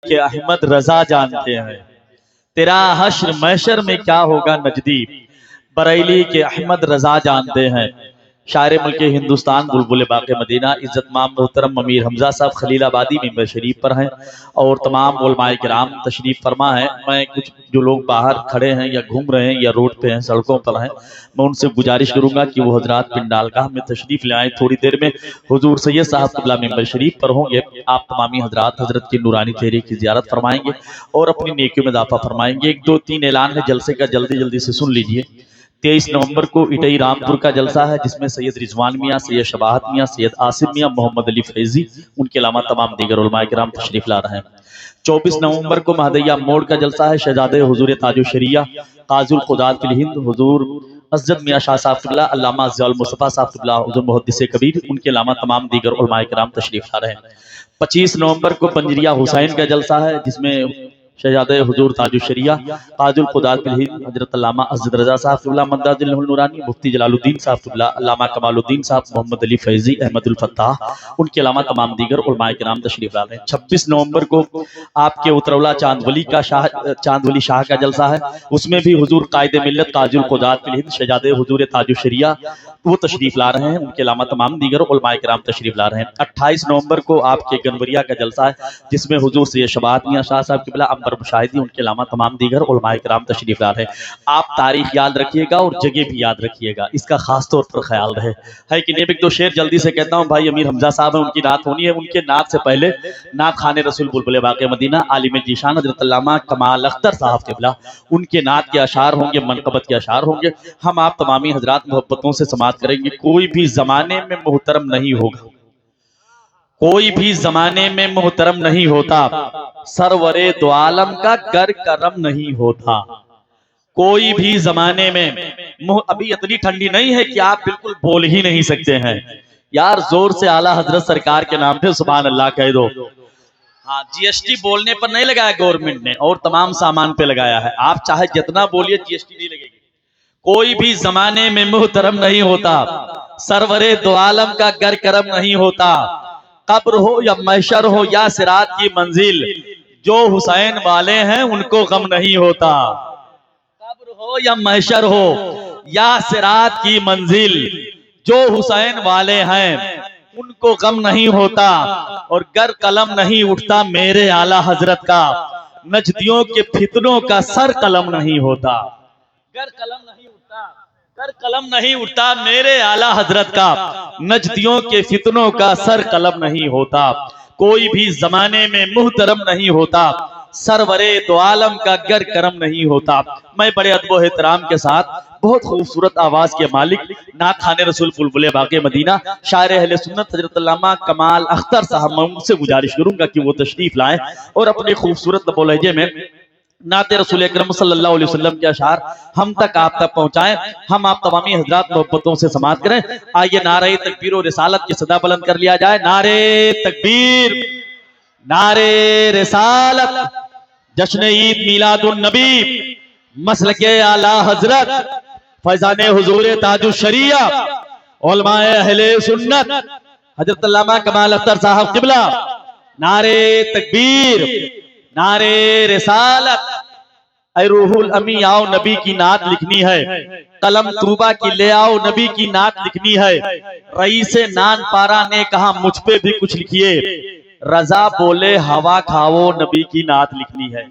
कि अहमद रजा जानते हैं, तेरा हश्र महशर में क्या होगा नजदी, बरेली के अहमद रजा जानते हैं। शायर मुल्क हिंदुस्तान बुलबुल बाक़ मदीना इज्जत माम मोहतरम अमीर हमजा साहब खलीलाबादी मिंबर शरीफ पर हैं और तमाम उलमाए किराम तशरीफ फरमा है। मैं कुछ जो लोग बाहर खड़े हैं या घूम रहे हैं या रोड पे हैं, सड़कों पर हैं, मैं उनसे गुजारिश करूंगा कि वो हजरात पिंडालगाह में तशरीफ ले आए। थोड़ी देर में हुजूर सैयद साहब क़िबला मिंबर शरीफ पर होंगे। आप तमामी हजरात हजरत की नूरानी चेहरे की ज़ियारत फरमाएंगे और अपनी नेकियों में इजाफा फरमाएंगे। 1 2 3 ऐलान है जलसे का, जल्दी जल्दी से सुन लीजिए। 23 नवंबर को इटई रामपुर का जलसा है जिसमें सैयद रिजवान मियाँ, सैयद शबाहत मियाँ, सैयद आसिफ मियाँ, मोहम्मद अली फैजी, उनके अलावा तमाम दीगर उलमाए किराम तशरीफ ला रहे हैं। 24 नवंबर को महदैया मोड़ का जलसा है। शहजादे हुजूर ताजु शरिया काजुल खुदात फिल हिंद हुजूर असजद मियाँ शाह साहब क़िबला, अल्लामा ज़ियाउल मुस्तफ़ा साहब क़िबला, हुजूर मुहद्दिस कबीर, उनके अलावा तमाम दीगर उलमाए किराम तशरीफ ला रहे हैं। 25 नवंबर को पंजरिया हुसैन का जलसा है जिसमें शहजादे हुजूर ताजु शरिया काजुल खुदात फिल हिंद हजरत अल्लामा अज़द रज़ा साहब क़िबला मद्दाजिल नूरानी, मुफ्ती जलालुद्दीन साहब क़िबला, अल्लामा कमालुद्दीन साहब, मोहम्मद अली फैजी, अहमदुल फत्ताह, उनके अलावा तमाम दीगर उलमाए किराम तशरीफ ला रहे हैं। 26 नवंबर को आपके उतरौला चांदवली शाह का जलसा है, उसमें भी हुजूर कायदे मिल्लत काजुल खुदात फिल हिंद शहजादे हुजूर ताजु शरिया वो तशरीफ ला रहे हैं, उनके अलावा तमाम दीगर उलमाए किराम तशरीफ ला रहे हैं। 28 नवंबर को आपके गनवरिया का जलसा है जिसमें हुजूर सैयद शबाहत मियाँ शाह साहब क़िबला, अंबर मुशाहिदी, उनके अलावा तमाम दीगर उलमाए किराम तशरीफ ला रहे हैं। आप तारीख याद रखिएगा और जगह भी याद रखिएगा, इसका खास तौर पर ख्याल रहे है कि नहीं। एक दो शेर जल्दी से कहता हूँ। भाई अमीर हमजा साहब है, उनकी नात होनी है। उनके नात से पहले नात खाने रसूल बुलबुल बाक़ मदीना आलिम जीशान हज़रत अल्लामा कमाल अख्तर साहब क़िबला, उनके नात के अशार होंगे, मनक़बत के अशार होंगे। हम आप तमामी हजरात मोहब्बतों से समात करेंगे। कोई भी जमाने में मोहतरम नहीं होगा, कोई भी जमाने में मोहतरम नहीं होता, सरवरे दो आलम का कर करम नहीं होता। कोई भी जमाने में अभी इतनी ठंडी नहीं है कि आप बिल्कुल बोल ही नहीं सकते हैं यार, जोर से आला हजरत सरकार के नाम पे सुभान अल्लाह कह दो। हाँ, जीएसटी बोलने पर नहीं लगाया गवर्नमेंट ने और तमाम सामान पे लगाया है। आप चाहे जितना बोलिए जीएसटी नहीं लगेगी। कोई भी जमाने में मुहतरम नहीं होता, सरवरे दो आलम का गर करम नहीं होता। कब्र हो या महशर हो या सिरात की मंजिल, जो हुसैन वाले हैं उनको गम नहीं होता। कब्र हो या महशर हो या सिरात की मंजिल, जो हुसैन वाले हैं उनको गम नहीं होता। और गर कलम नहीं उठता मेरे आला हजरत का, नजदियों के फितनों का सर कलम नहीं होता। गर कलम नहीं उठता, गर कलम नहीं उठता मेरे आला हजरत का, नजदियों के फितनों का सर कलम नहीं होता। कोई भी जमाने में मुहतरम नहीं होता, सरवरे दो आलम का गर करम नहीं होता। मैं बड़े अदब एहतराम के साथ बहुत खूबसूरत आवाज के मालिक नात खाने रसूल बुलबुल बाक़ मदीना शायर अहले सुन्नत हजरत अल्लामा कमाल अख्तर साहब, मैं उनसे गुजारिश करूंगा कि वो तशरीफ लाएं और अपने खूबसूरत लबो लहजे में नाते रसूल अकरम सल्लल्लाहु अलैहि वसल्लम के अशार हम तक आप तक पहुंचाएं। हम आप तमामी हजरात मोहब्बतों से समात करें। आइए नारे तकबीर और रिसालत की सदा बुलंद कर लिया जाए। नारे तकबीर, नारे रिसालत, जश्न ईद मिलादुन नबी, मसलके आला हजरत, फैजाने हुजूर ताजु शरिया, उलमाए अहले सुन्नत हजरत अल्लामा कमाल अख्तर साहब क़िबला। नारे तकबीर, नारे रिसालत। ऐ रूहुल अमी आओ नबी की नात लिखनी है, कलम तूबा की ले आओ नबी की नात लिखनी है। रईसे नान पारा ने कहा मुझ पे भी कुछ लिखिए, रजा बोले हवा खाओ नबी की नात लिखनी है।